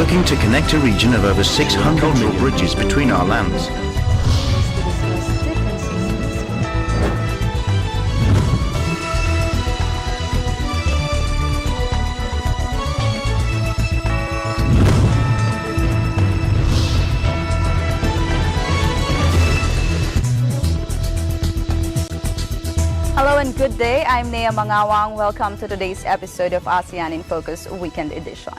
working to connect a region of over 600 million bridges between our lands. Hello and good day. I'm Nea Mangawang. Welcome to today's episode of ASEAN in Focus Weekend Edition.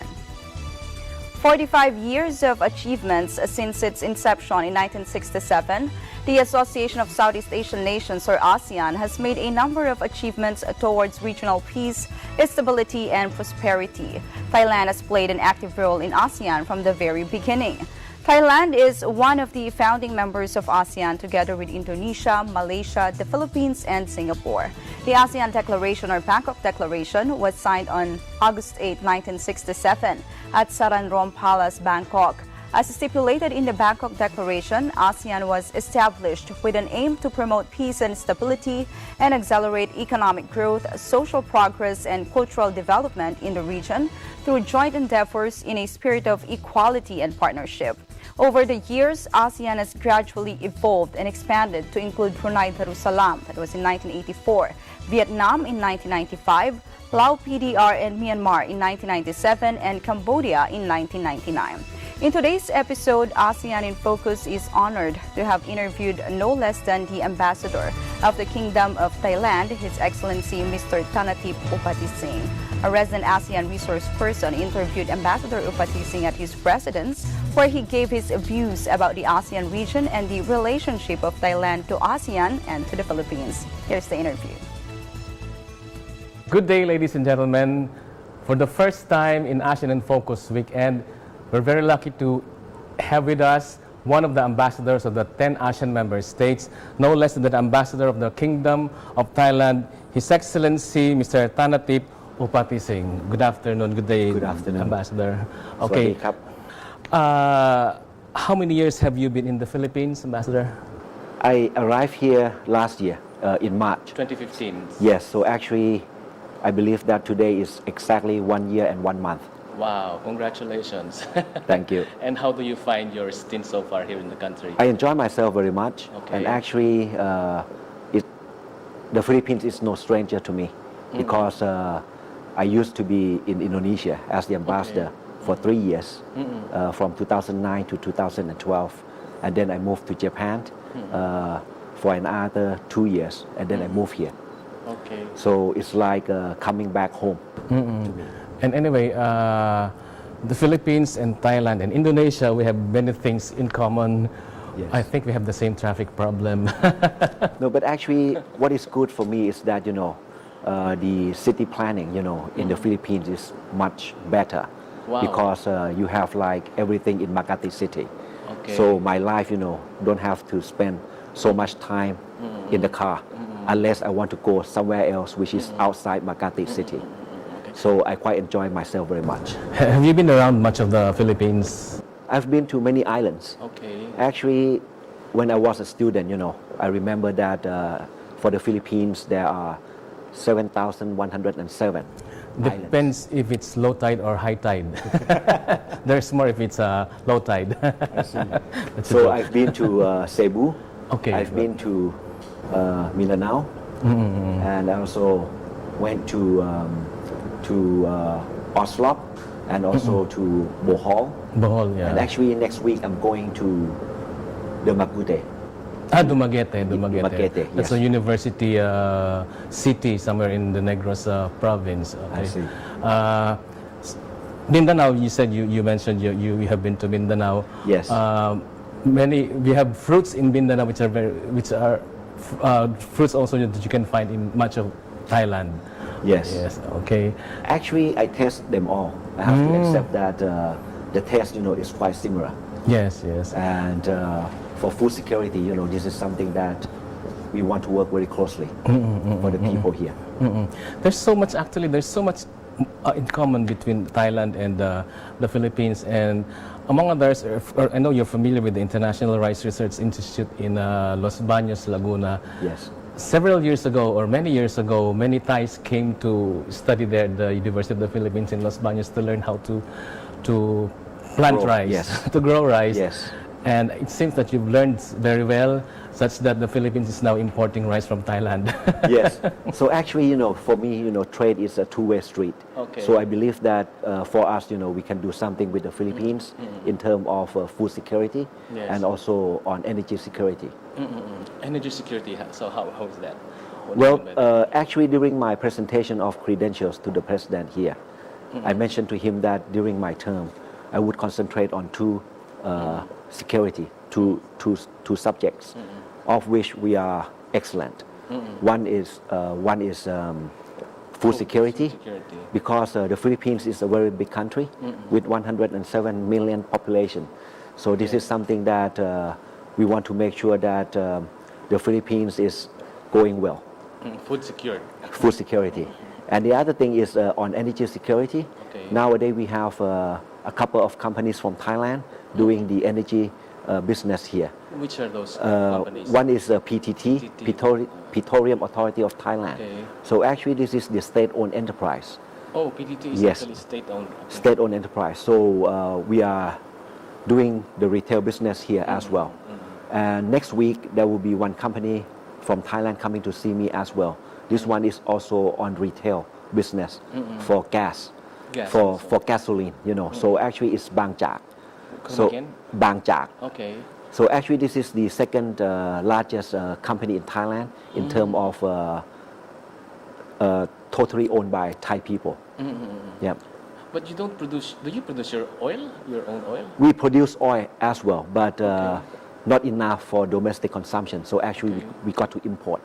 45 years of achievements since its inception in 1967, the Association of Southeast Asian Nations, or ASEAN, has made a number of achievements towards regional peace, stability, and prosperity. Thailand has played an active role in ASEAN from the very beginning. Thailand is one of the founding members of ASEAN together with Indonesia, Malaysia, the Philippines, and Singapore. The ASEAN Declaration, or Bangkok Declaration, was signed on August 8, 1967 at Saranrom Palace, Bangkok. As stipulated in the Bangkok Declaration, ASEAN was established with an aim to promote peace and stability and accelerate economic growth, social progress, and cultural development in the region through joint endeavors in a spirit of equality and partnership. Over the years, ASEAN has gradually evolved and expanded to include Brunei Darussalam, that was in 1984, Vietnam in 1995, Laos PDR and Myanmar in 1997, and Cambodia in 1999. In today's episode, ASEAN in Focus is honored to have interviewed no less than the Ambassador of the Kingdom of Thailand, His Excellency Mr. Thanatip Upatising. A resident ASEAN resource person interviewed Ambassador Upatising at his residence, where he gave his views about the ASEAN region and the relationship of Thailand to ASEAN and to the Philippines. Here's the interview. Good day, ladies and gentlemen. For the first time in ASEAN in Focus Weekend, we're very lucky to have with us one of the ambassadors of the 10 ASEAN member states, no less than the Ambassador of the Kingdom of Thailand, His Excellency Mr. Thanatip Upatising. Good afternoon, good day, Good afternoon, Ambassador. Okay. How many years have you been in the Philippines, Ambassador? I arrived here last year in March. 2015. Yes, so actually I believe that today is exactly 1 year and 1 month. Wow, congratulations. Thank you. And how do you find your stint so far here in the country? I enjoy myself very much. Okay. And actually the Philippines is no stranger to me because I used to be in Indonesia as the ambassador for 3 years, from 2009 to 2012. And then I moved to Japan for another 2 years, and then I moved here. Okay. So it's like coming back home to me. And anyway, the Philippines and Thailand and Indonesia, we have many things in common. Yes. I think we have the same traffic problem. No, but actually what is good for me is that, the city planning, in the Philippines is much better. Wow. Because you have like everything in Makati City. Okay. So my life, don't have to spend so much time in the car unless I want to go somewhere else, which is outside Makati City. So I quite enjoy myself very much. Have you been around much of the Philippines? I've been to many islands. Okay. Actually, when I was a student, I remember that for the Philippines there are 7,107 Depends if it's low tide or high tide. There's more if it's low tide. So I've been to Cebu. Okay. I've been to Mindanao, and I also went to Oslo and also to Bohol. Bohol, yeah. And actually next week I'm going to the Magute. Dumaguete. Dumaguete, That's yes. a university city somewhere in the Negros province. Okay. I see. Mindanao, you said you mentioned you have been to Mindanao. Yes. We have fruits in Mindanao which are fruits also that you can find in much of Thailand. Yes. Yes. Okay. Actually, I test them all. I have to accept that the taste, is quite similar. Yes. And for food security, this is something that we want to work very closely for the people here. There's so much in common between Thailand and the Philippines, and among others, I know you're familiar with the International Rice Research Institute in Los Baños, Laguna. Yes. Several years ago, or many years ago, many Thais came to study there at the University of the Philippines in Los Baños to learn how to plant grow, rice, yes. to grow rice. Yes. And it seems that you've learned very well, such that the Philippines is now importing rice from Thailand. Yes. So actually, for me, trade is a two-way street. Okay. So I believe that for us, we can do something with the Philippines in terms of food security Yes. and also on energy security. Energy security, so how is that? What do you Well, mean by that? actually, during my presentation of credentials to the president here, I mentioned to him that during my term, I would concentrate on two security, two subjects, of which we are excellent. One is food security, because the Philippines is a very big country with 107 million population. So this is something that we want to make sure that the Philippines is going well. Food secured. Food security. And the other thing is on energy security. Okay. Nowadays we have a couple of companies from Thailand doing the energy business here. Which are those companies? One is PTT, Petroleum Authority of Thailand. Okay. So actually this is the state-owned enterprise. Oh, PTT is Yes. actually state-owned. State-owned enterprise. So we are doing the retail business here as well. And next week there will be one company from Thailand coming to see me as well. This one is also on retail business for gas, for gasoline, So actually it's Bang Chak. So again? Bang Chak. Okay. So actually this is the second largest company in Thailand in terms of totally owned by Thai people. Yeah. But you don't produce, do you produce your own oil? We produce oil as well, but not enough for domestic consumption. So actually we got to import.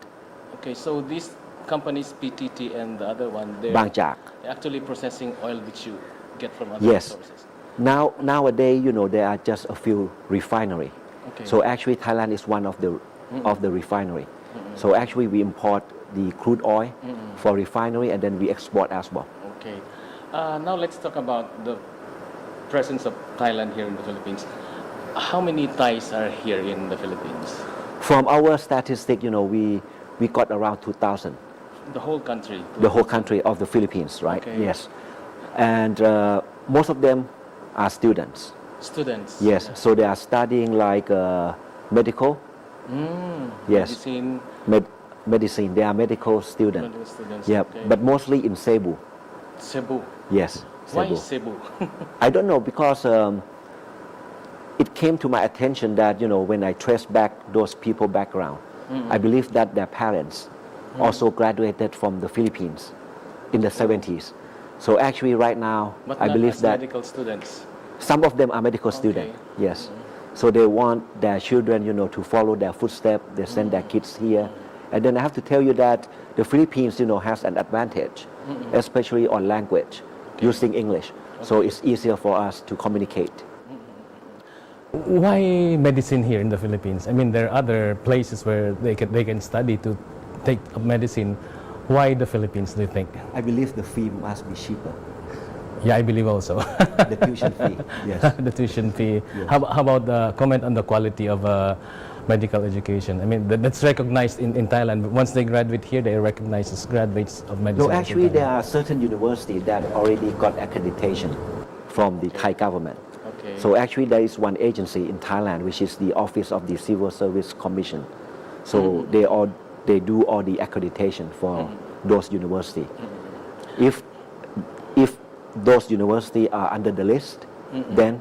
Okay, so these companies, PTT and the other one, they're Bang Chak. actually processing oil which you get from other Yes. sources. Nowadays, there are just a few refinery. Okay. So actually Thailand is one of the refinery. So actually we import the crude oil for refinery and then we export as well. Okay. Now let's talk about the presence of Thailand here in the Philippines. How many Thais are here in the Philippines? From our statistic, we got around 2,000. The whole country? The whole country of the Philippines, right? Okay. Yes. And most of them are students. Students? Yes. So they are studying like medical. Yes. Medicine? Medicine. They are medical students. Medical students. Yeah. Okay. But mostly in Cebu. Cebu? Yes. Why Cebu. Cebu? I don't know, because it came to my attention that when I trace back those people background, I believe that their parents also graduated from the Philippines in the 70s. So actually right now But I not believe as that medical students. some of them are medical students. Yes. So they want their children to follow their footsteps. They send their kids here. And then I have to tell you that the Philippines has an advantage, especially on language, using English. So it's easier for us to communicate. Why medicine here in the Philippines? I mean, there are other places where they can study to take up medicine. Why the Philippines, do you think? I believe the fee must be cheaper. Yeah, I believe also. The tuition fee, yes. The tuition fee. How about the comment on the quality of medical education? I mean, that's recognized in Thailand. Once they graduate here, they are recognized as graduates of medicine. No, actually, there are certain universities that already got accreditation from the Thai government. Okay. So actually, there is one agency in Thailand, which is the Office of the Civil Service Commission. So they do all the accreditation for those universities. If those universities are under the list, then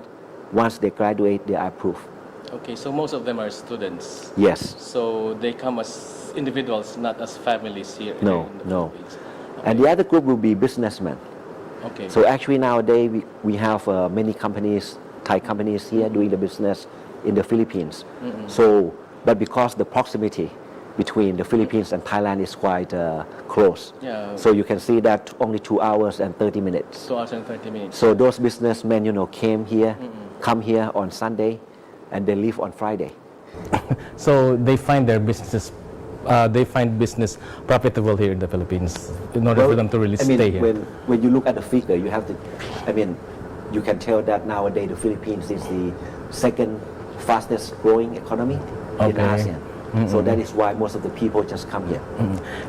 once they graduate, they are approved. Okay, so most of them are students. Yes. So they come as individuals, not as families here in the Philippines. And the other group will be businessmen. Okay. So actually nowadays we have many companies, Thai companies here doing the business in the Philippines. So, but because the proximity between the Philippines and Thailand is quite close. Yeah. So you can see that only 2 hours and 30 minutes. 2 hours and 30 minutes. So those businessmen, came here, come here on Sunday, and they leave on Friday. So they find their business, profitable here in the Philippines in order for them to really stay here. When you look at the figure, you have to, you can tell that nowadays the Philippines is the second fastest growing economy in ASEAN. So that is why most of the people just come here.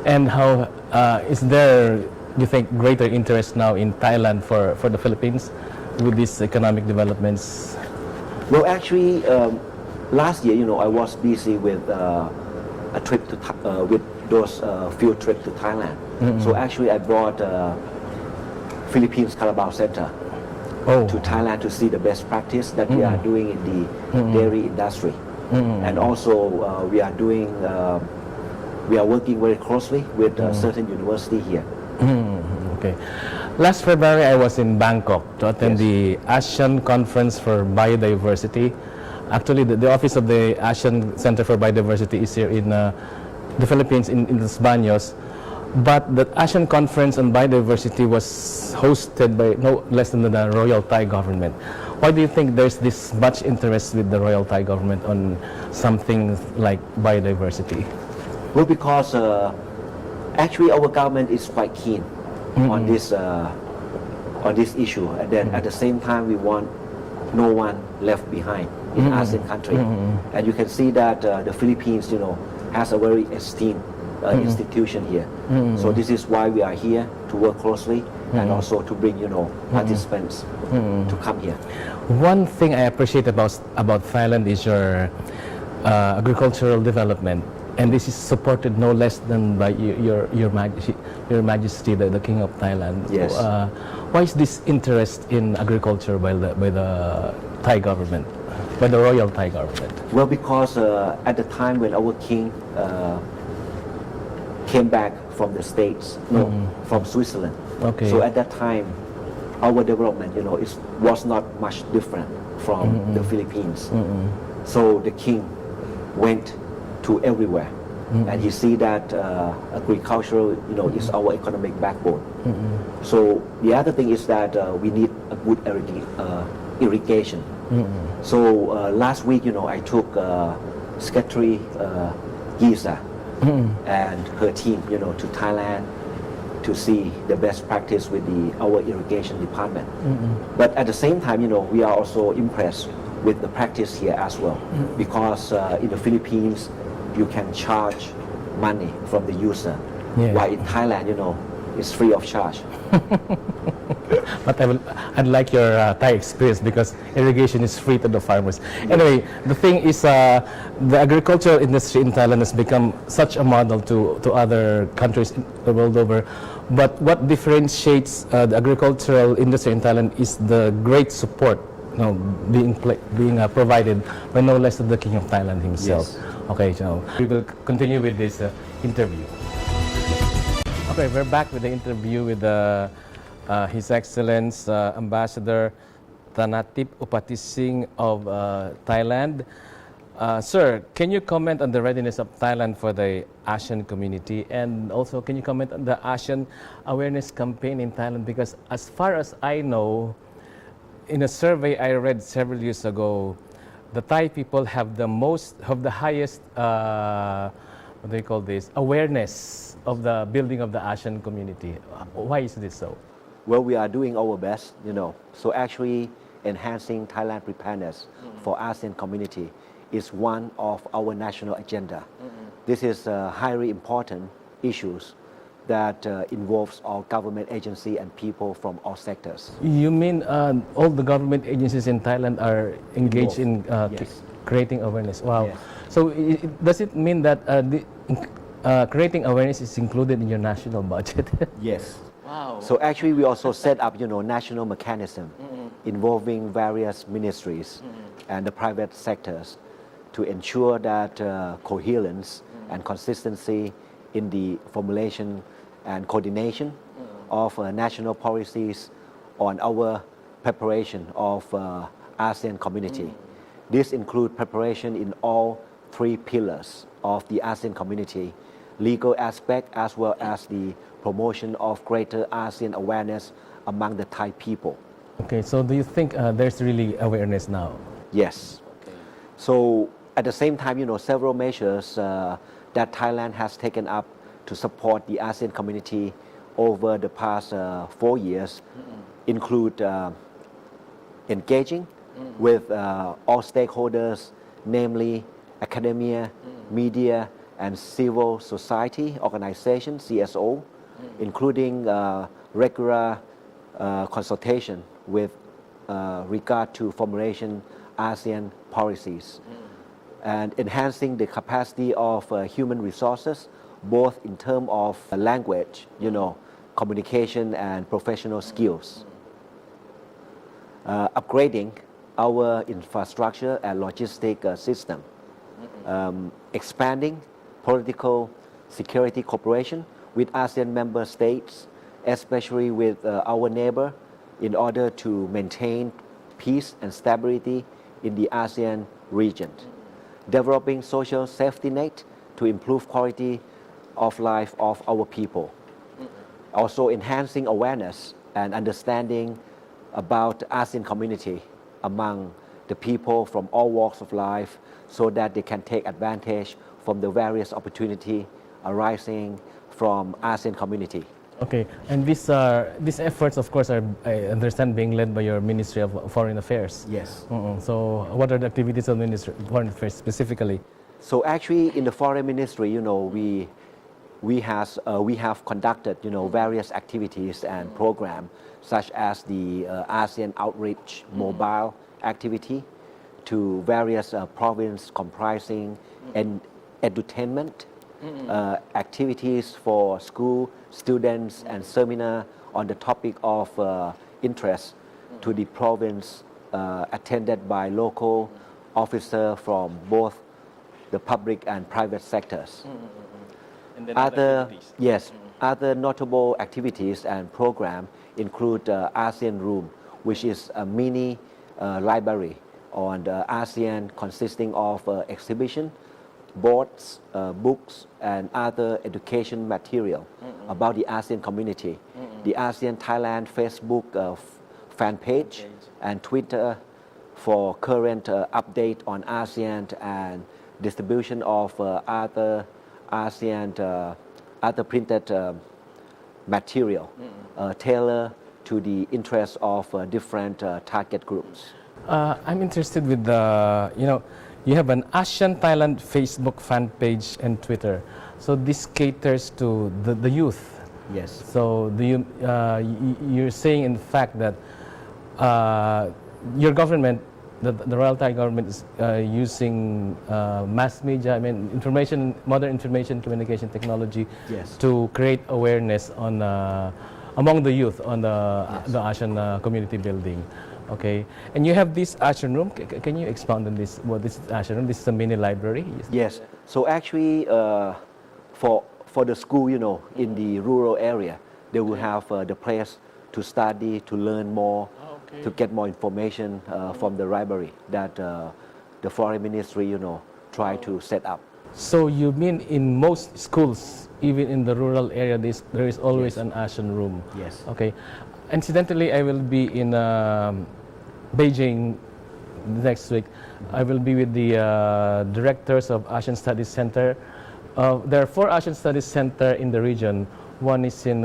And how is there, you think, greater interest now in Thailand for the Philippines? with these economic developments? Well, actually, last year, I was busy with a trip to with those field trip to Thailand. So actually, I brought Philippines Carabao Center to Thailand to see the best practice that we are doing in the dairy industry, and also we are working very closely with certain university here. Okay. Last February, I was in Bangkok to attend the Asian Conference for Biodiversity. Actually, the office of the Asian Center for Biodiversity is here in the Philippines, in Los Baños. But the Asian Conference on Biodiversity was hosted by no less than the Royal Thai government. Why do you think there's this much interest with the Royal Thai government on something like biodiversity? Well, because actually our government is quite keen on this issue, and then at the same time we want no one left behind in ASEAN country, and you can see that the Philippines, has a very esteemed institution here. So this is why we are here to work closely and also to bring participants to come here. One thing I appreciate about Thailand is your agricultural development, and this is supported no less than by your Majesty, the King of Thailand. Yes. Why is this interest in agriculture by the Thai government, by the Royal Thai government? Well, because at the time when our king came back from the States, from Switzerland. Okay. So at that time, our development, was not much different from the Philippines. So the king went to everywhere, and he see that agricultural, is our economic backbone. So the other thing is that we need a good irrigation. So last week, I took Secretary Giza and her team, to Thailand to see the best practice with our irrigation department. But at the same time, we are also impressed with the practice here as well, because in the Philippines, you can charge money from the user, while in Thailand, it's free of charge. But I'd like your Thai experience, because irrigation is free to the farmers. Anyway, the thing is, the agricultural industry in Thailand has become such a model to other countries the world over. But what differentiates the agricultural industry in Thailand is the great support being provided by no less than the King of Thailand himself. Yes. Okay, so we will continue with this interview. Okay, we're back with the interview with His Excellency Ambassador Thanatip Upatising of Thailand. Sir, can you comment on the readiness of Thailand for the Asian community, and also can you comment on the Asian awareness campaign in Thailand? Because as far as I know, in a survey I read several years ago, the Thai people have the highest what do you call this, awareness of the building of the Asian community. Why is this so? Well, we are doing our best, So actually, enhancing Thailand preparedness for ASEAN community is one of our national agenda. This is highly important issues that involves all government agency and people from all sectors. You mean all the government agencies in Thailand are engaged in Yes. creating awareness? Wow. Yes. So does it mean that creating awareness is included in your national budget? Yes. Wow. So actually, we also set up, national mechanism involving various ministries and the private sectors to ensure that coherence and consistency in the formulation and coordination of national policies on our preparation of ASEAN community. This includes preparation in all three pillars of the ASEAN community: legal aspect as well as the promotion of greater ASEAN awareness among the Thai people. Okay, so do you think there's really awareness now? Yes. Okay. So at the same time, several measures that Thailand has taken up to support the ASEAN community over the past 4 years include engaging with all stakeholders, namely academia, media, and civil society organizations, CSO, including regular consultation with regard to formulation ASEAN policies and enhancing the capacity of human resources, both in terms of language, communication and professional skills. Upgrading our infrastructure and logistic system, expanding political security cooperation with ASEAN member states, especially with our neighbor, in order to maintain peace and stability in the ASEAN region. Developing social safety net to improve quality of life of our people. Also enhancing awareness and understanding about the ASEAN community among the people from all walks of life so that they can take advantage from the various opportunities arising from ASEAN community. Okay, and these efforts, of course, are, I understand, being led by your Ministry of Foreign Affairs. Yes. So, what are the activities of the Ministry of Foreign Affairs specifically? So actually, in the Foreign Ministry, we have conducted, various activities and programs, such as the ASEAN Outreach Mobile activity to various provinces comprising edutainment, activities for school students and seminar on the topic of interest to the province, attended by local officers from both the public and private sectors. And then Other notable activities and programs include ASEAN Room, which is a mini library on the ASEAN consisting of exhibition, boards, books, and other education material about the ASEAN community. The ASEAN Thailand Facebook fan page and Twitter for current update on ASEAN and distribution of other ASEAN other printed material tailored to the interests of different target groups. I'm interested with the, you have an ASEAN Thailand Facebook fan page and Twitter. So this caters to the youth. Yes. So you're saying in fact that your government, the Royal Thai government is using mass media, modern information communication technology to create awareness on among the youth on the ASEAN community building. Okay, and you have this ASEAN room. Can you expound on this? What this is ASEAN room? This is a mini library. Yes. So actually, for the school, in the rural area, they will have the place to study, to learn more, to get more information from the library that the Foreign Ministry, try to set up. So you mean in most schools, even in the rural area, there is always an ASEAN room? Yes. Okay. Incidentally, I will be in Beijing next week. I will be with the directors of ASEAN Studies Center. There are 4 ASEAN Studies Center in the region. One is in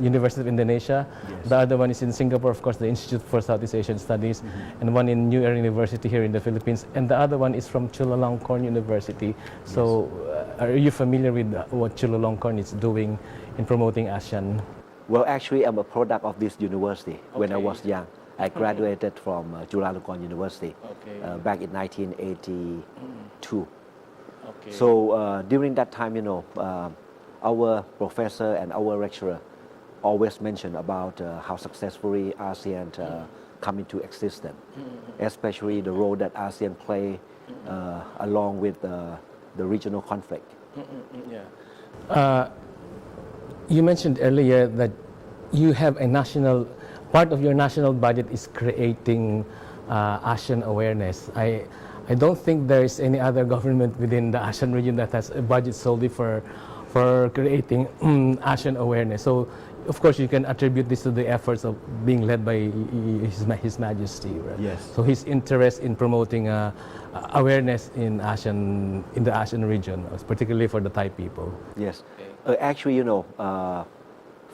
University of Indonesia. The other one is in Singapore, of course, the Institute for Southeast Asian Studies, and one in New Era University here in the Philippines. And the other one is from Chulalongkorn University. So, are you familiar with what Chulalongkorn is doing in promoting ASEAN? Well, actually, I'm a product of this university. When I was young, I graduated from Chulalongkorn University back in 1982. So during that time, our professor and our lecturer always mentioned about how successfully ASEAN come into existence, especially the role that ASEAN play along with the regional conflict. You mentioned earlier that you have part of your national budget is creating ASEAN awareness. I don't think there is any other government within the ASEAN region that has a budget solely for creating ASEAN awareness. So, of course, you can attribute this to the efforts of being led by His Majesty. Right? Yes. So his interest in promoting awareness in the ASEAN region, particularly for the Thai people. Yes. Actually, for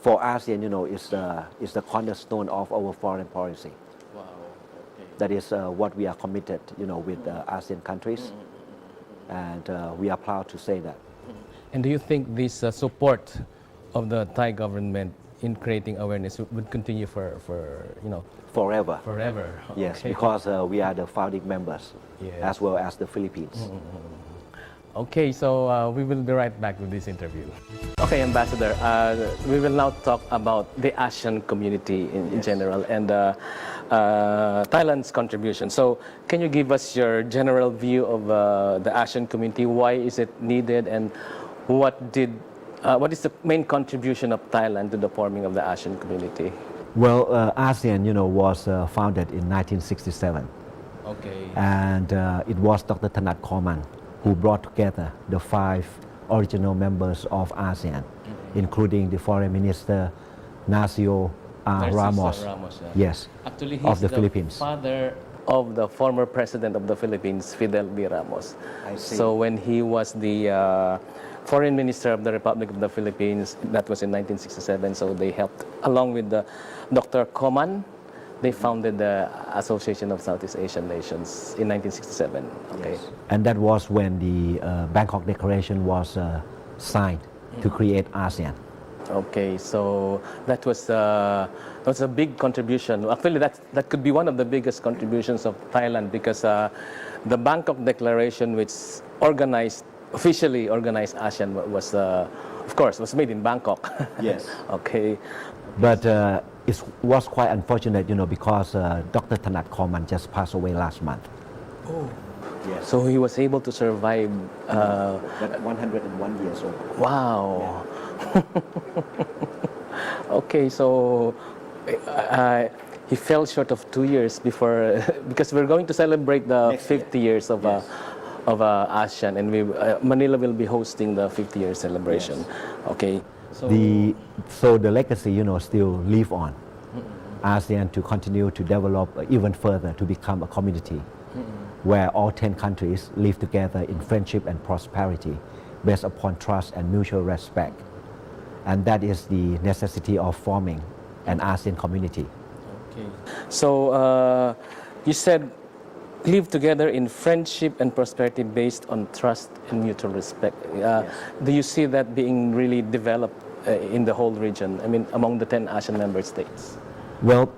ASEAN, is the cornerstone of our foreign policy. Wow. Okay. That is what we are committed, with ASEAN countries, and we are proud to say that. And do you think this support of the Thai government in creating awareness would continue for Forever. forever. Yes, Okay. because we are the founding members, Yes. as well as the Philippines. Okay, so we will be right back with this interview. Okay, Ambassador, we will now talk about the Asian community in general and Thailand's contribution. So, can you give us your general view of the Asian community? Why is it needed, and what is the main contribution of Thailand to the forming of the Asian community? Well, ASEAN, was founded in 1967, Okay. and it was Dr. Thanatip Upatising who brought together the 5 original members of ASEAN, including the Foreign Minister Narciso Ramos. Yes, Actually, he's of the Philippines. father of the former president of the Philippines, Fidel B. Ramos. I see. So when he was the foreign minister of the Republic of the Philippines, that was in 1967. So they helped, along with Dr. Koman, they founded the Association of Southeast Asian Nations in 1967. Okay. Yes. And that was when the Bangkok Declaration was signed to create ASEAN. Okay, so that was a big contribution. Actually, that could be one of the biggest contributions of Thailand, because the Bangkok Declaration, which officially organized ASEAN, was of course was made in Bangkok. Yes. Okay. But it was quite unfortunate, because Dr. Thanatip Upatising just passed away last month. Oh. Yes. So he was able to survive. But 101 years old. Wow. Okay, so he fell short of 2 years before, because we're going to celebrate the Next 50 years of Yes. ASEAN, and Manila will be hosting the 50-year celebration. Yes. Okay. So the legacy, still live on. ASEAN to continue to develop even further to become a community where all 10 countries live together in friendship and prosperity based upon trust and mutual respect. And that is the necessity of forming an ASEAN community. Okay. So you said live together in friendship and prosperity based on trust and mutual respect. Do you see that being really developed in the whole region? I mean, among the 10 ASEAN member states? Well,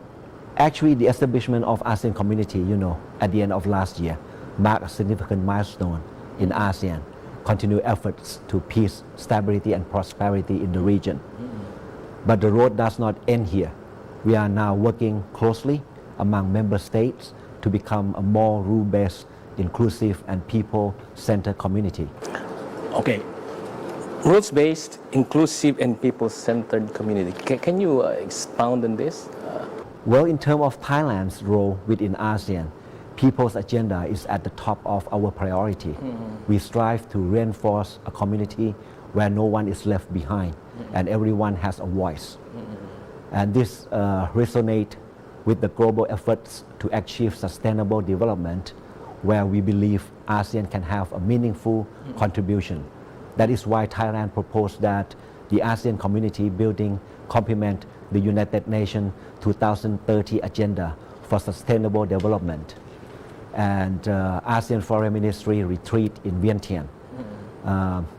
actually, the establishment of ASEAN community, at the end of last year, marked a significant milestone in ASEAN, continued efforts to peace, stability, and prosperity in the region. But the road does not end here. We are now working closely among member states to become a more rule-based, inclusive, and people-centered community. Okay. Rules-based, inclusive, and people-centered community. Can you expound on this? Well, in terms of Thailand's role within ASEAN, people's agenda is at the top of our priority. We strive to reinforce a community where no one is left behind and everyone has a voice. And this resonates with the global efforts to achieve sustainable development, where we believe ASEAN can have a meaningful contribution. That is why Thailand proposed that the ASEAN community building complement the United Nations 2030 Agenda for Sustainable Development and ASEAN Foreign Ministry retreat in Vientiane.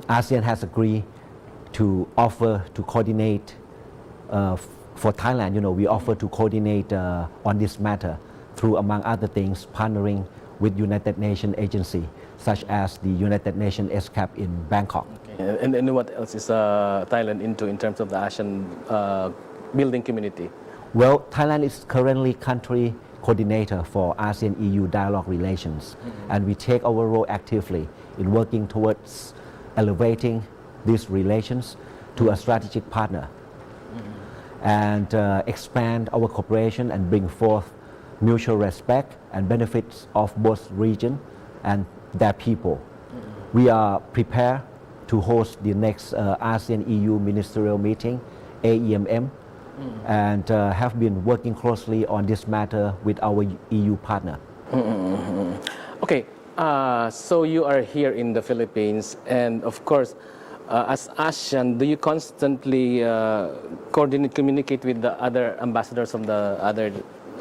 ASEAN has agreed to offer to coordinate for Thailand, we offer to coordinate on this matter through, among other things, partnering with United Nations agency, such as the United Nations ESCAP in Bangkok. Okay. And what else is Thailand into in terms of the ASEAN building community? Well, Thailand is currently country coordinator for ASEAN-EU dialogue relations, and we take our role actively in working towards elevating these relations to a strategic partner and expand our cooperation and bring forth mutual respect and benefits of both region and their people. We are prepared to host the next ASEAN-EU ministerial meeting, AEMM, and have been working closely on this matter with our EU partner. Okay, so you are here in the Philippines, and of course, as ASEAN, do you constantly coordinate, communicate with the other ambassadors of the other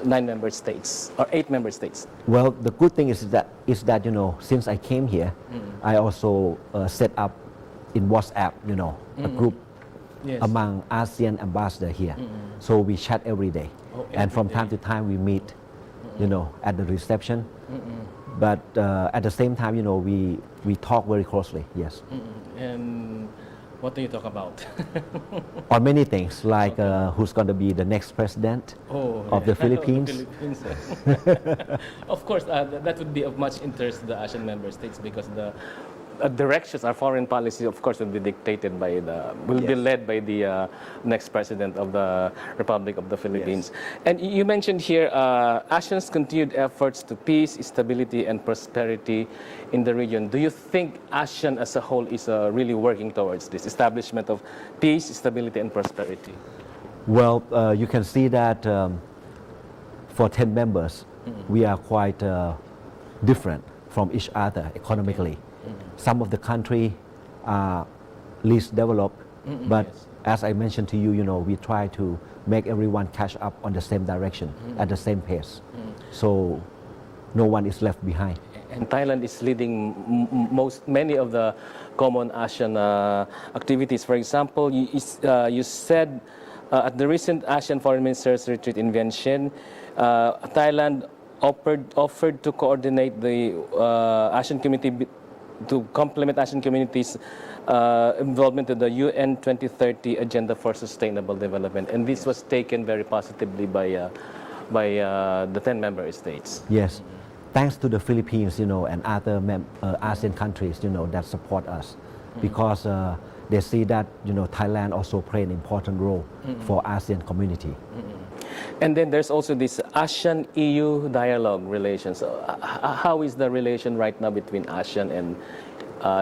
9 member states or 8 member states? Well, the good thing is that since I came here, I also set up in WhatsApp, a group Yes. among ASEAN ambassadors here. So we chat every day. And from time to time we meet, at the reception. But at the same time, we talk very closely, yes. And what do you talk about? On many things, like who's going to be the next president of the Philippines. Of course, that would be of much interest to the Asian member states because the directions, our foreign policy, of course, will be dictated by will be led by the next president of the Republic of the Philippines. And you mentioned here ASEAN's continued efforts to peace, stability, and prosperity in the region. Do you think ASEAN as a whole is really working towards this establishment of peace, stability, and prosperity? Well, you can see that for 10 members, we are quite different from each other economically. Some of the country are least developed, but as I mentioned to you, we try to make everyone catch up on the same direction at the same pace. So no one is left behind. And Thailand is leading many of the common ASEAN activities. For example, you said at the recent ASEAN Foreign Ministers Retreat in Vientiane, Thailand offered to coordinate the ASEAN community to complement ASEAN community's involvement in the UN 2030 Agenda for Sustainable Development, and this was taken very positively by the 10 member states. Yes, thanks to the Philippines, and other ASEAN countries, that support us, because they see that Thailand also play an important role for ASEAN community. And then there's also this ASEAN-EU dialogue relations. How is the relation right now between ASEAN and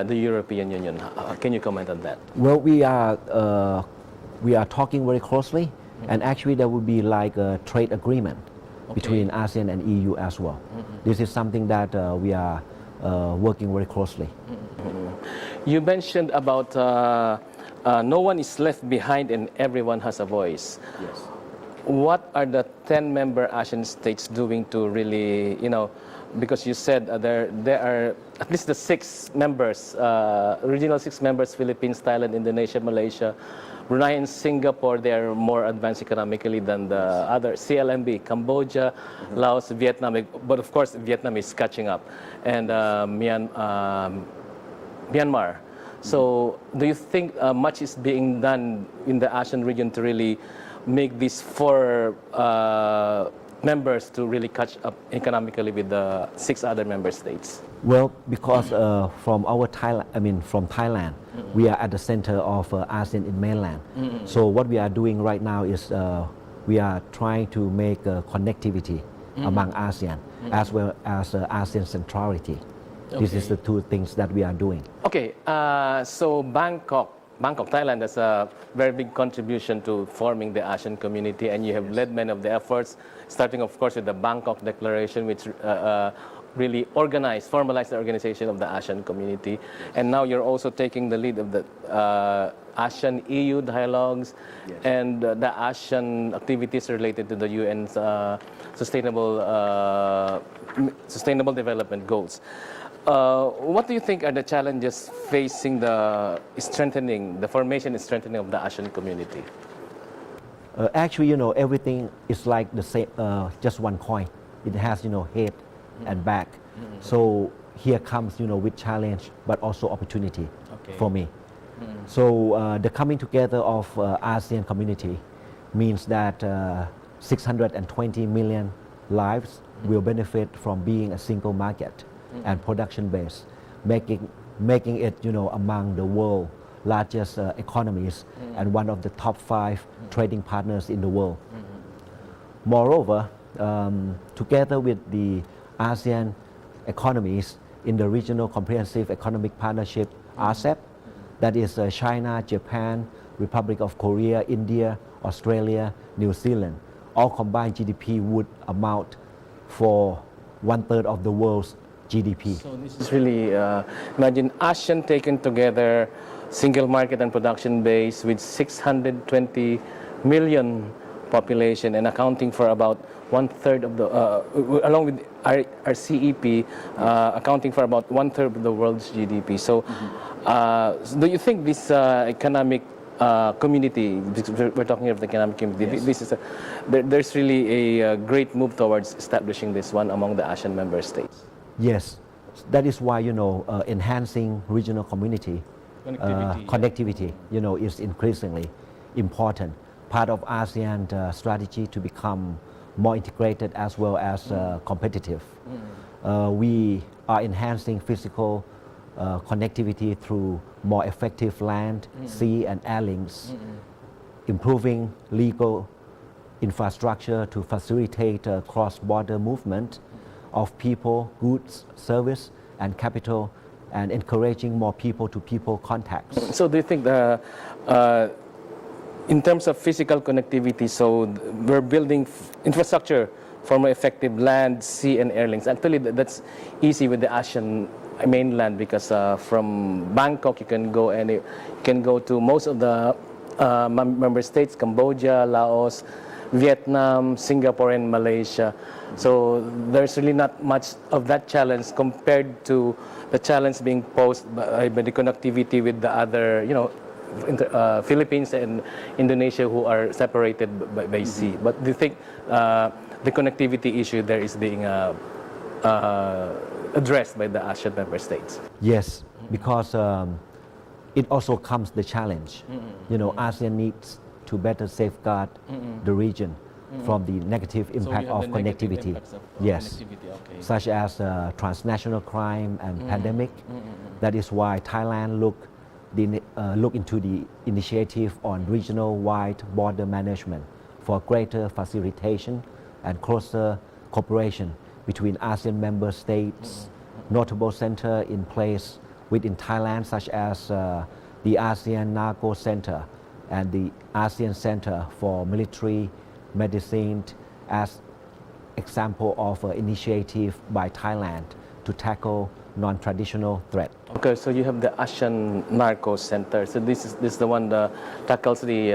the European Union? Can you comment on that? Well, we are talking very closely, and actually there will be like a trade agreement between ASEAN and EU as well. This is something that we are working very closely. You mentioned about no one is left behind and everyone has a voice. Yes. What are the 10 member ASEAN states doing to really, because you said there are at least the 6 members, original 6 members, Philippines, Thailand, Indonesia, Malaysia, Brunei, and Singapore. They are more advanced economically than the other CLMB, Cambodia, Laos, Vietnam, but of course Vietnam is catching up, and Myanmar. So do you think much is being done in the ASEAN region to really make these 4 members to really catch up economically with the 6 other member states? Well, because from Thailand, we are at the center of ASEAN in mainland. So what we are doing right now is we are trying to make connectivity among ASEAN as well as ASEAN centrality. This is the 2 things that we are doing. Okay, so Bangkok, Thailand has a very big contribution to forming the ASEAN community, and you have led many of the efforts, starting of course with the Bangkok Declaration, which really formalized the organization of the ASEAN community. And now you're also taking the lead of the ASEAN-EU dialogues and the ASEAN activities related to the UN's sustainable development goals. What do you think are the challenges facing the formation and strengthening of the ASEAN community? Actually, everything is like the same, just one coin. It has, head and back. So here comes, with challenge, but also opportunity for me. So the coming together of ASEAN community means that 620 million lives will benefit from being a single market and production base, making it among the world largest economies and one of the top 5 trading partners in the world. Moreover, together with the ASEAN economies in the Regional Comprehensive Economic Partnership RCEP, that is China, Japan, Republic of Korea, India, Australia, New Zealand, all combined GDP would amount for 1/3 of the world's GDP. So this is really, imagine ASEAN taken together, single market and production base with 620 million population and accounting for about 1/3 of the, along with our CEP, accounting for about 1/3 of the world's GDP. So do you think this economic community, because we're talking of the economic community, this is there's really a great move towards establishing this one among the ASEAN member states. Yes, that is why enhancing regional community connectivity is increasingly important. Part of ASEAN strategy to become more integrated as well as competitive. We are enhancing physical connectivity through more effective land, sea and air links, improving legal infrastructure to facilitate cross-border movement of people, goods, service and capital, and encouraging more people-to-people contacts. So do you think in terms of physical connectivity, so we're building infrastructure for more effective land, sea and air links? Actually, that's easy with the ASEAN mainland, because from Bangkok you can go to most of the member states: Cambodia, Laos, Vietnam, Singapore and Malaysia. So there's really not much of that challenge compared to the challenge being posed by the connectivity with the other, Philippines and Indonesia, who are separated by sea. But do you think the connectivity issue there is being addressed by the ASEAN member states? Yes, because it also comes the challenge. ASEAN needs to better safeguard the region from the negative impact of connectivity. Yes, okay. Such as transnational crime and pandemic. That is why Thailand look into the initiative on regional-wide border management for greater facilitation and closer cooperation between ASEAN member states. Notable center in place within Thailand, such as the ASEAN Narco Center and the ASEAN Center for Military Medicine, as example of initiative by Thailand to tackle non-traditional threat. Okay, so you have the ASEAN Narco Center. So this is the one that tackles the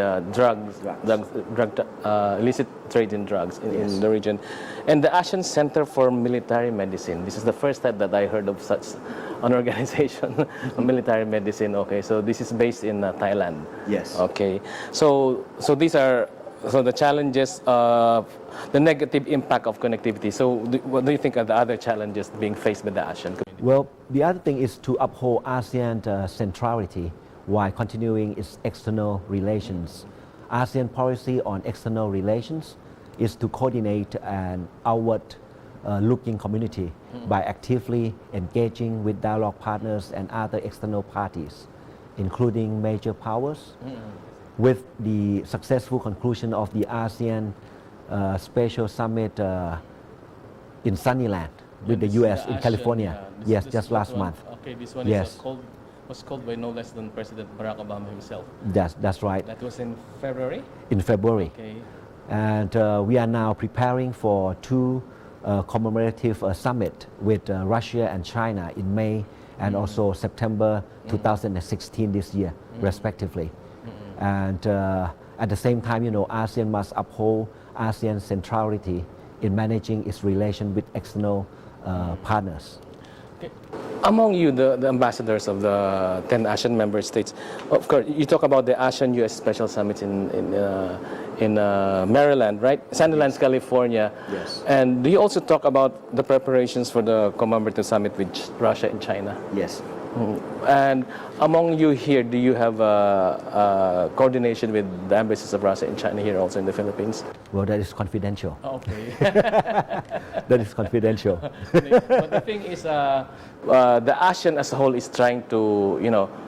illicit trade in drugs in the region. And the ASEAN Center for Military Medicine. This is the first time that I heard of such an organization, military medicine. Okay, so this is based in Thailand. Yes. Okay, so these are the challenges of the negative impact of connectivity. So what do you think are the other challenges being faced by the ASEAN community? Well, the other thing is to uphold ASEAN centrality while continuing its external relations. ASEAN policy on external relations is to coordinate an outward-looking community by actively engaging with dialogue partners and other external parties, including major powers. With the successful conclusion of the ASEAN Special Summit in Sunnyland with the U.S. in California. Yes, just last month. Okay, this one was called by no less than President Barack Obama himself. That's right. That was in February? In February. Okay. And we are now preparing for two commemorative summit with Russia and China in May and also September 2016 this year, respectively. And at the same time, ASEAN must uphold ASEAN centrality in managing its relation with external partners. Okay. Among you, the ambassadors of the 10 ASEAN member states, of course, you talk about the ASEAN-US Special Summit in Maryland, right? Sunnylands, California. Yes. And do you also talk about the preparations for the commemorative summit with Russia and China? Yes. And among you here, do you have coordination with the embassies of Russia and China here also in the Philippines? Well, that is confidential. Okay. That is confidential. But the thing is, the ASEAN as a whole is trying to,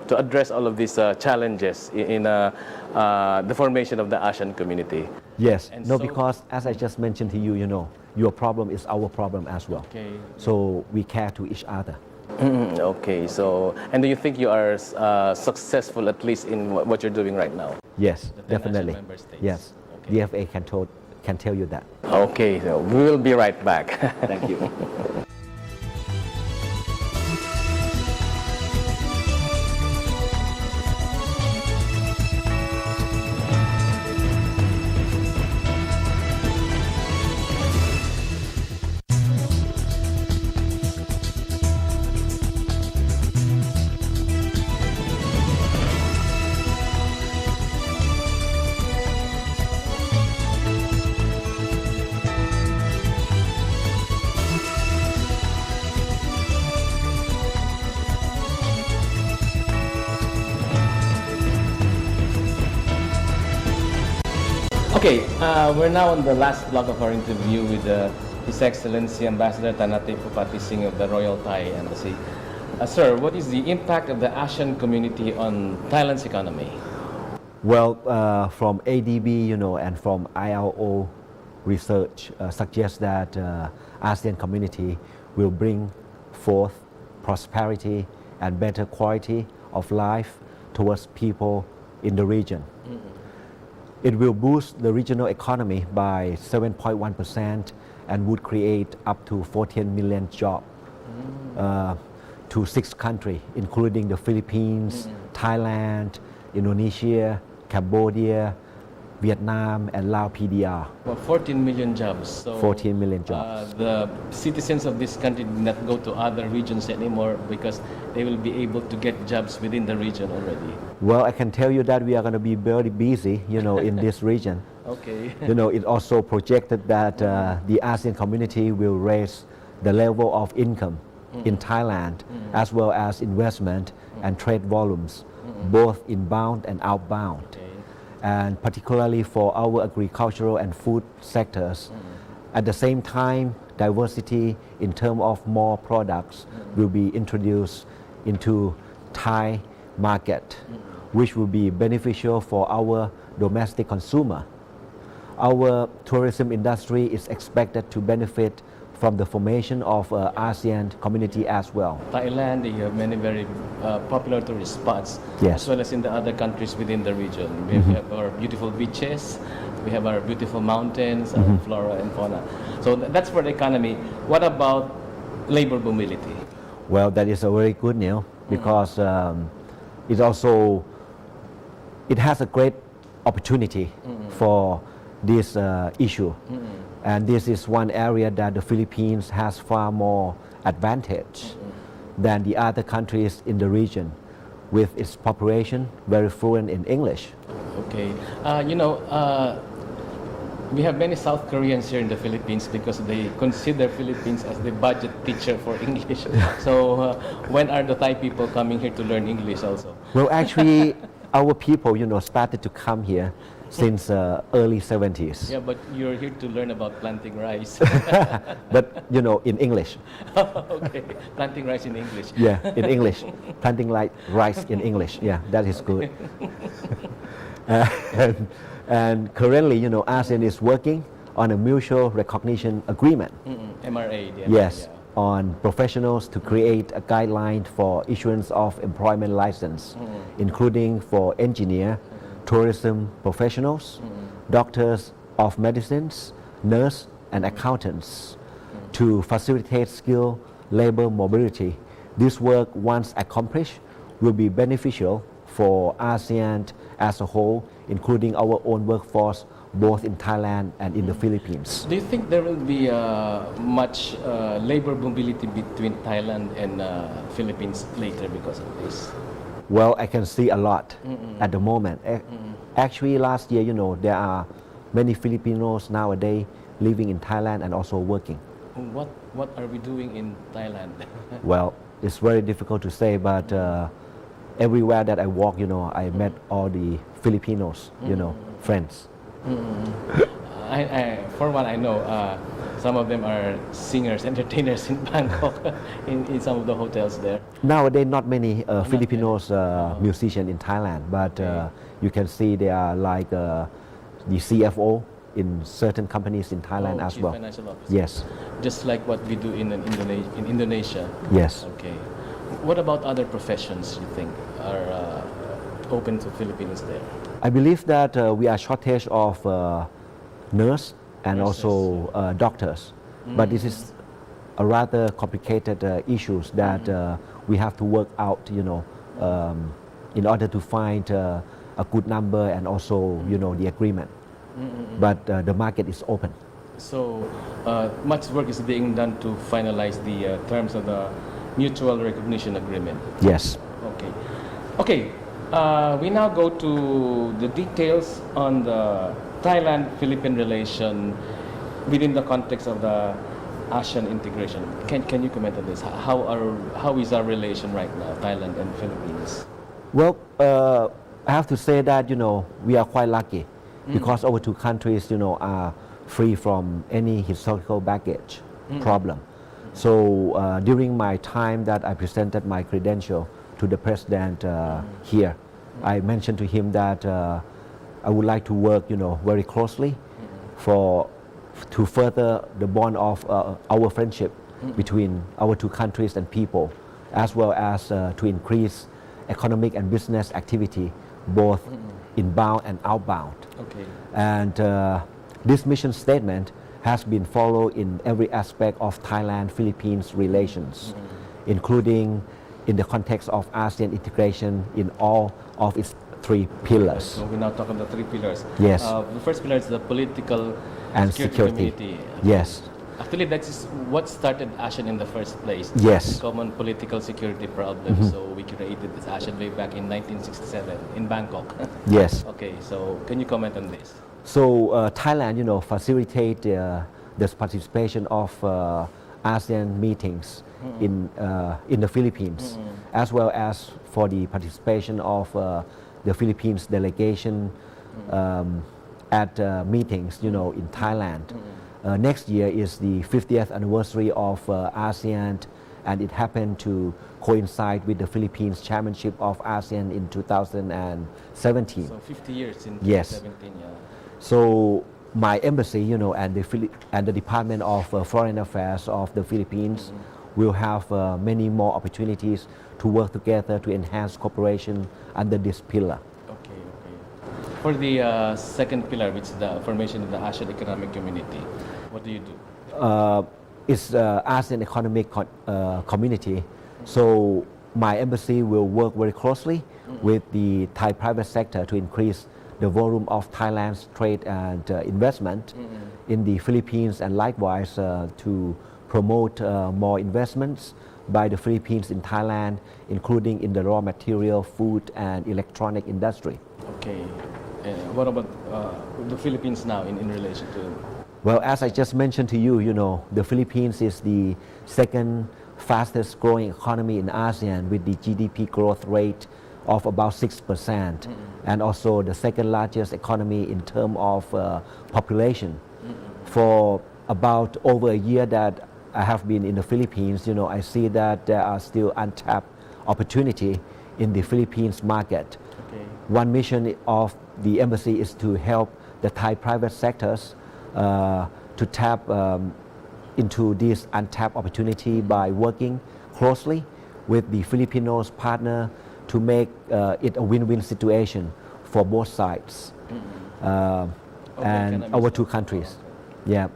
to address all of these challenges in the formation of the ASEAN community. Yes. And no, so- because as I just mentioned to you, your problem is our problem as well. Okay. So we care to each other. Okay, so, and do you think you are successful at least in what you're doing right now? Yes, The 10 definitely. ASEAN member states. Yes. Okay. DFA can tell you that. Okay, so we will be right back. Thank you. Okay, we're now on the last block of our interview with His Excellency Ambassador Thanatip Upatising of the Royal Thai Embassy. Sir, what is the impact of the Asian community on Thailand's economy? Well, from ADB, and from ILO research suggests that ASEAN community will bring forth prosperity and better quality of life towards people in the region. It will boost the regional economy by 7.1% and would create up to 14 million jobs to 6 countries, including the Philippines, Thailand, Indonesia, Cambodia, Vietnam, and Laos PDR. Well, 14 million jobs. So, 14 million jobs. The citizens of this country do not go to other regions anymore because they will be able to get jobs within the region already. Well, I can tell you that we are going to be very busy, in this region. Okay. It also projected that the ASEAN community will raise the level of income in Thailand, as well as investment and trade volumes, both inbound and outbound. Okay. And particularly for our agricultural and food sectors. At the same time, diversity in terms of more products will be introduced into Thai market, which will be beneficial for our domestic consumer. Our tourism industry is expected to benefit from the formation of ASEAN community as well. Thailand, you have many very popular tourist spots, Yes. as well as in the other countries within the region. We have our beautiful beaches, we have our beautiful mountains, our flora and fauna. So that's for the economy. What about labor mobility? Well, that is a very good news because it has a great opportunity for this issue. And this is one area that the Philippines has far more advantage than the other countries in the region, with its population very fluent in English. Okay. We have many South Koreans here in the Philippines because they consider Philippines as the budget teacher for English. So when are the Thai people coming here to learn English also? Well, actually, our people, started to come here since early 70s. Yeah, but you're here to learn about planting rice. But, in English. Okay, planting rice in English. Yeah, in English. Planting like rice in English. Yeah, that is good. And currently, ASEAN is working on a mutual recognition agreement. MRA. Yes, on professionals to create a guideline for issuance of employment license, including for engineer, tourism professionals, doctors of medicines, nurse, and accountants to facilitate skilled labor mobility. This work, once accomplished, will be beneficial for ASEAN as a whole, including our own workforce, both in Thailand and in the Philippines. Do you think there will be much labor mobility between Thailand and Philippines later because of this? Well, I can see a lot at the moment. Actually, last year, there are many Filipinos nowadays living in Thailand and also working. What are we doing in Thailand? Well, it's very difficult to say, but everywhere that I walk, I met all the Filipinos, friends. For one, I know some of them are singers, entertainers in Bangkok, in some of the hotels there. Nowadays, not many Filipinos musicians in Thailand, but you can see they are like the CFO in certain companies in Thailand as Chief well. Financial Officer. Yes. Just like what we do in Indonesia. Yes. Okay. What about other professions you think are open to Filipinos there? I believe that we are shortage of nurse and Nurses, also doctors, but this is a rather complicated issues that we have to work out, in order to find a good number and also, the agreement. But the market is open. So much work is being done to finalize the terms of the mutual recognition agreement. Yes. Okay. We now go to the details on the Thailand-Philippine relation within the context of the ASEAN integration. Can you comment on this? How is our relation right now, Thailand and Philippines? Well, I have to say that we are quite lucky because our two countries, are free from any historical baggage problem. So during my time that I presented my credential to the president here, I mentioned to him that I would like to work, very closely to further the bond of our friendship between our two countries and people, as well as to increase economic and business activity, both inbound and outbound. Okay. And this mission statement has been followed in every aspect of Thailand-Philippines relations, including in the context of ASEAN integration in all of its three pillars. So we now talk about the three pillars. Yes. The first pillar is the political And security. security. Yes. Actually, that is what started ASEAN in the first place. Yes. Common political security problem. So we created this ASEAN way back in 1967 in Bangkok. Yes. Okay, so can you comment on this? So Thailand, facilitate the participation of ASEAN meetings in the Philippines, as well as for the participation of the Philippines delegation at meetings, in Thailand. Next year is the 50th anniversary of ASEAN, and it happened to coincide with the Philippines chairmanship of ASEAN in 2017. So 50 years in Yes. 2017, yeah. So my embassy, and the Department of Foreign Affairs of the Philippines will have many more opportunities to work together to enhance cooperation under this pillar. Okay, okay. For the second pillar, which is the formation of the ASEAN Economic Community, what do you do? It's ASEAN Economic Community. So my embassy will work very closely with the Thai private sector to increase the volume of Thailand's trade and investment in the Philippines, and likewise to promote more investments by the Philippines in Thailand, including in the raw material, food, and electronic industry. Okay. What about the Philippines now in relation to? Well, as I just mentioned to you, the Philippines is the second fastest growing economy in ASEAN with the GDP growth rate of about 6%, and also the second largest economy in terms of population. For about over a year that I have been in the Philippines, I see that there are still untapped opportunity in the Philippines market. Okay. One mission of the embassy is to help the Thai private sectors to tap into this untapped opportunity by working closely with the Filipinos partner to make it a win-win situation for both sides and our two countries. Yeah,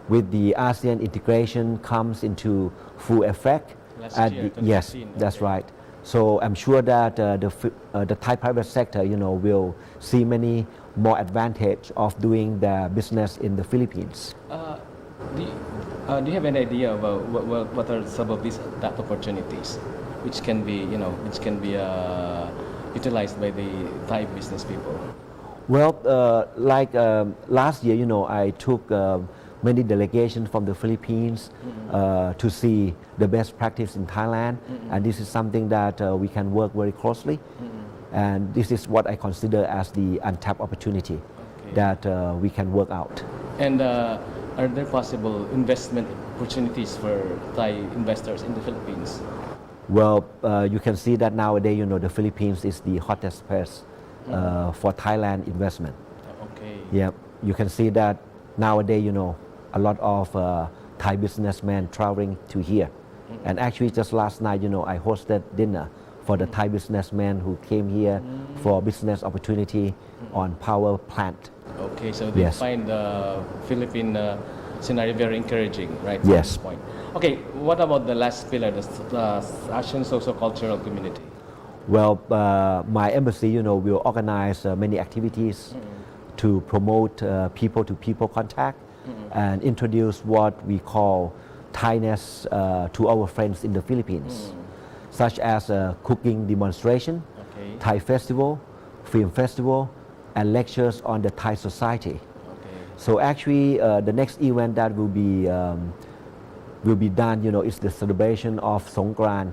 with the ASEAN integration comes into full effect. Last year, Yes, 2015, that's okay. right. So I'm sure that the Thai private sector, will see many more advantage of doing their business in the Philippines. Do you have any idea about what are some of these that opportunities, which can be utilized by the Thai business people? Well, last year, I took many delegations from the Philippines to see the best practice in Thailand, and this is something that we can work very closely. And this is what I consider as the untapped opportunity that we can work out. And are there possible investment opportunities for Thai investors in the Philippines? Well, you can see that nowadays, the Philippines is the hottest place for Thailand investment. Okay. Yeah, you can see that nowadays, a lot of Thai businessmen traveling to here. And actually, just last night, I hosted dinner for the Thai businessmen who came here for business opportunity on power plant. Okay, so they Yes. find the Philippine scenario very encouraging, right? At Yes. this point. Okay, what about the last pillar, the ASEAN socio-cultural community? Well, my embassy, will organize many activities to promote people-to-people contact and introduce what we call Thainess to our friends in the Philippines, such as a cooking demonstration, Okay. Thai festival, film festival, and lectures on the Thai society. Okay. So actually, the next event that will be done, is the celebration of Songkran.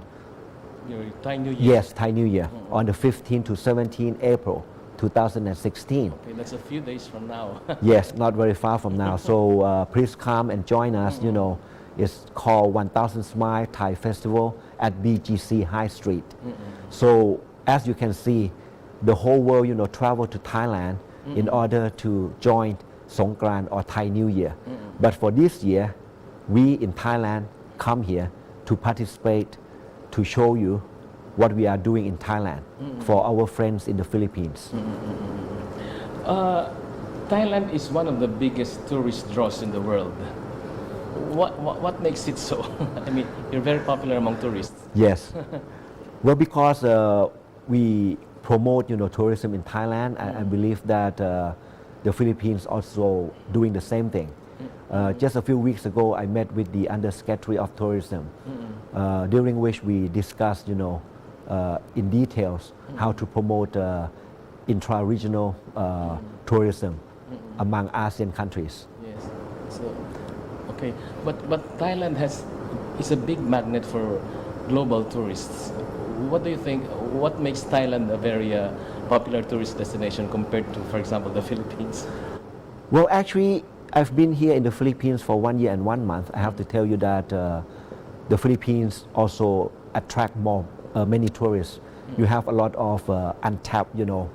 Your Thai New Year. Yes, Thai New Year on the 15th to 17th April 2016. Okay, that's a few days from now. Yes, not very far from now. So please come and join us. You know, it's called 1000 Smile Thai Festival at BGC High Street. So as you can see, the whole world, you know, travel to Thailand in order to join Songkran or Thai New Year. But for this year, we in Thailand come here to participate, to show you what we are doing in Thailand for our friends in the Philippines. Thailand is one of the biggest tourist draws in the world. What makes it so? I mean, you're very popular among tourists. Yes. Well, because we promote, you know, tourism in Thailand, I believe that the Philippines also doing the same thing. Just a few weeks ago, I met with the Undersecretary of Tourism, during which we discussed, you know, in details how to promote intra-regional tourism among ASEAN countries. Yes. So, okay, but Thailand is a big magnet for global tourists. What do you think? What makes Thailand a very popular tourist destination compared to, for example, the Philippines? Well, actually, I've been here in the Philippines for 1 year and 1 month. I have to tell you that the Philippines also attract many tourists. You have a lot of untapped, you know,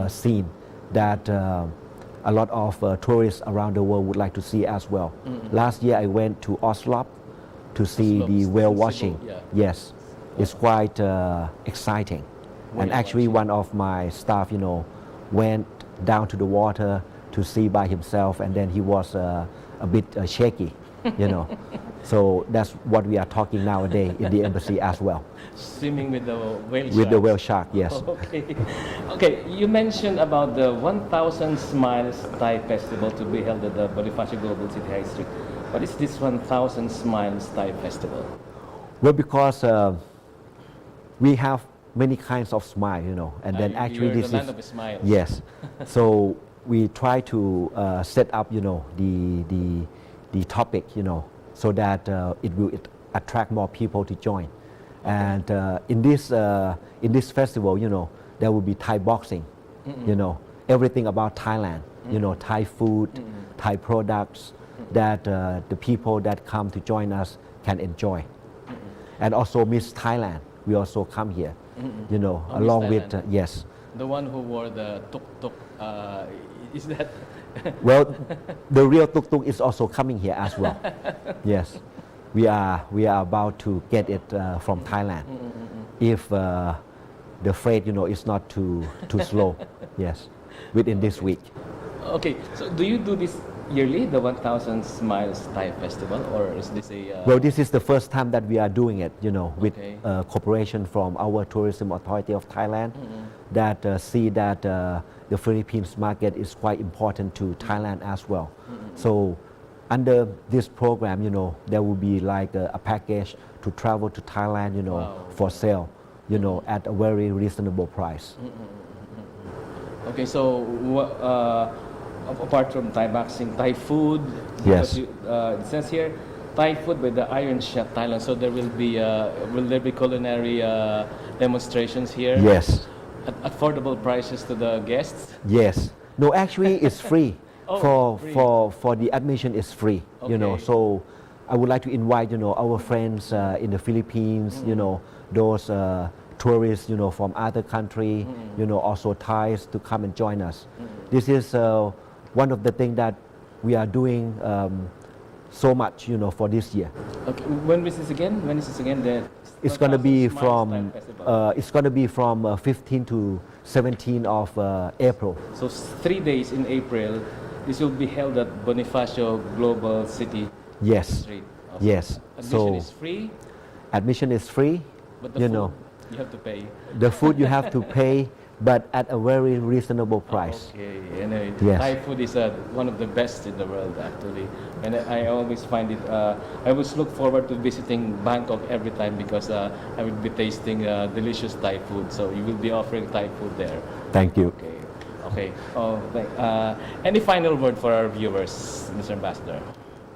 scene that a lot of tourists around the world would like to see as well. Last year I went to Oslo to see the whale watching. Yeah. Yes, it's quite exciting. And actually one of my staff, you know, went down to the water to see by himself, and then he was a bit shaky, you know. So that's what we are talking nowadays in the embassy as well. Swimming with the whale shark. With the whale shark, yes. Okay. Okay, you mentioned about the 1000 Smiles Thai Festival to be held at the Bonifacio Global City High Street. What is this 1000 Smiles Thai Festival? Well, because we have many kinds of smile, you know, and then actually you're this the land is of smiles. yes. So we try to set up, you know, the topic, you know, so that it will attract more people to join. And in this festival, you know, there will be Thai boxing, you know, everything about Thailand, you know, Thai food, Thai products that the people that come to join us can enjoy. And also Miss Thailand, we also come here, you know, Oh, along Miss with, Thailand. yes. The one who wore the tuk tuk, is that? Well, the real tuk tuk is also coming here as well. Yes, we are about to get it from Thailand. If the freight, you know, is not too slow. Yes, within this week. Okay, so do you do this yearly, the 1000 Smiles Thai Festival, or is this a? Well, this is the first time that we are doing it, you know, with Okay. cooperation from our Tourism Authority of Thailand, that see that the Philippines market is quite important to Thailand as well. So under this program, you know, there will be like a package to travel to Thailand, you know, Wow. for sale, you know, at a very reasonable price. Okay, so apart from Thai boxing, Thai food. Yes. It says here, Thai food by the Iron Chef Thailand. So there will there be culinary demonstrations here? Yes, At affordable prices to the guests? yes. No, actually, it's free. Oh, free. For the admission is free. You know, Okay. so I would like to invite, you know, our friends in the Philippines, you know, those tourists, you know, from other country, you know, also Thais to come and join us. This is one of the things that we are doing so much, you know, for this year. Okay. When is this again? When is this again? It's going to be 1000 Smiles Thai from Festival. it's going to be from 15 to 17 of April. So 3 days in April, this will be held at Bonifacio Global City Yes, Street. yes. Admission So is free, admission is free. but the You food know, you have to pay. the food you have to pay, but at a very reasonable price. Okay, anyway, Yes. Thai food is one of the best in the world actually, and I always find it. I always look forward to visiting Bangkok every time because I will be tasting delicious Thai food. So you will be offering Thai food there. Thank you. Okay, okay. Oh, any final word for our viewers, Mr. Ambassador?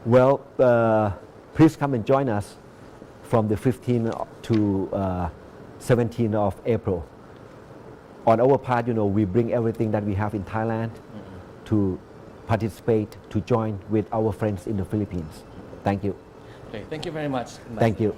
Well, please come and join us from the 15th to 17th of April. on our part, we bring everything that we have in Thailand to participate, to join with our friends in the Philippines. Thank you. Okay, thank you very much. Thank you.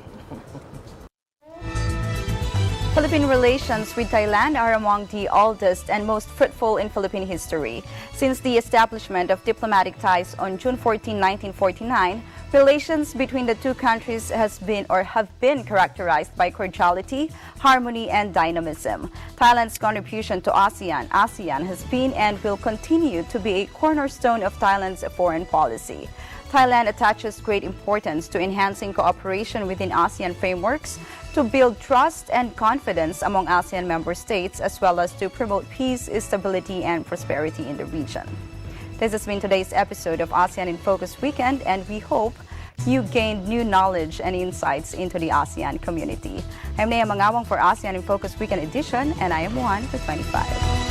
Philippine relations with Thailand are among the oldest and most fruitful in Philippine history. Since the establishment of diplomatic ties on June 14, 1949, relations between the two countries have been characterized by cordiality, harmony, and dynamism. Thailand's contribution to ASEAN has been and will continue to be a cornerstone of Thailand's foreign policy. Thailand attaches great importance to enhancing cooperation within ASEAN frameworks to build trust and confidence among ASEAN member states, as well as to promote peace, stability, and prosperity in the region. This has been today's episode of ASEAN in Focus Weekend, and we hope you gained new knowledge and insights into the ASEAN community. I'm Nea Mangawang for ASEAN in Focus Weekend edition, and I am Juan for 25.